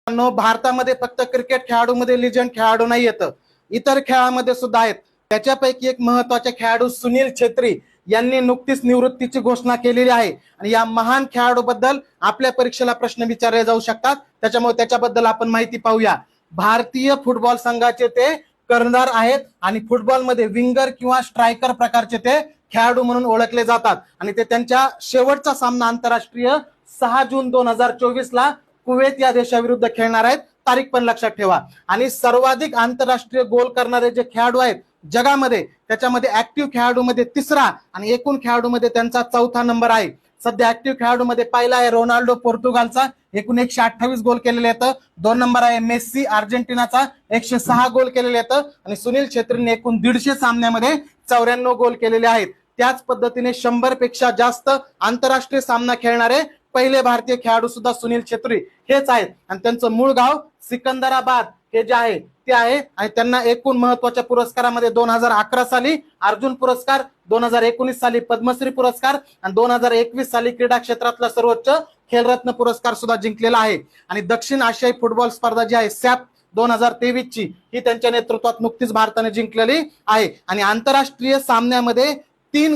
भारतामध्ये फक्त cricket खेळाडूमध्ये legend खेळाडू नाही येतं, इतर खेळामध्ये सुद्धा आहेत. त्याच्यापैकी एक महत्वाचे खेळाडू सुनील छेत्री यांनी नुकतीच निवृत्तीची घोषणा केलेली आहे आणि या महान खेळाडूबद्दल आपल्या परीक्षेला प्रश्न विचारले जाऊ शकतात, त्याच्यामुळे त्याच्याबद्दल आपण माहिती पाहूया. भारतीय फुटबॉल संघाचे ते कर्णधार आहेत आणि फुटबॉलमध्ये विंगर किंवा स्ट्रायकर प्रकारचे ते खेळाडू म्हणून ओळखले जातात आणि ते त्यांच्या शेवटचा सामना आंतरराष्ट्रीय 6 जून 2024 ला कुवेत या देशाविरुद्ध खेळणार आहेत. तारीख पण लक्षात ठेवा. आणि सर्वाधिक आंतरराष्ट्रीय गोल करणारे जे खेळाडू आहेत जगामध्ये, त्याच्यामध्ये ऍक्टिव्ह खेळाडूमध्ये तिसरा आणि एकूण खेळाडूमध्ये त्यांचा चौथा नंबर आहे. सध्या ऍक्टिव्ह खेळाडूमध्ये पहिला आहे रोनाल्डो पोर्तुगालचा, एकूण 128 गोल केलेले आहेत. 2 नंबर आहे मेस्सी अर्जेंटिनाचा, 106 गोल केलेले आहेत आणि सुनील छेत्रीने एकूण 150 सामन्यामध्ये 94 गोल केलेले आहेत. त्याच पद्धतीने 100 पेक्षा जास्त आंतरराष्ट्रीय सामना खेळणारे पहिले भारतीय खेळाडू सुद्धा सुनील छेत्री हेच आहेत आणि त्यांचं मूळ गाव सिकंदराबाद हे जे आहे ते आहे. आणि त्यांना एकूण महत्वाच्या पुरस्कारामध्ये 2011 साली अर्जुन पुरस्कार, 2019 साली पद्मश्री पुरस्कार आणि 2021 साली क्रीडा क्षेत्रातला सर्वोच्च खेलरत्न पुरस्कार सुद्धा जिंकलेला आहे. आणि दक्षिण आशियाई फुटबॉल स्पर्धा जी आहे सॅप 2023 ची ही त्यांच्या नेतृत्वात नुकतीच भारताने जिंकलेली आहे. आणि आंतरराष्ट्रीय सामन्यामध्ये 3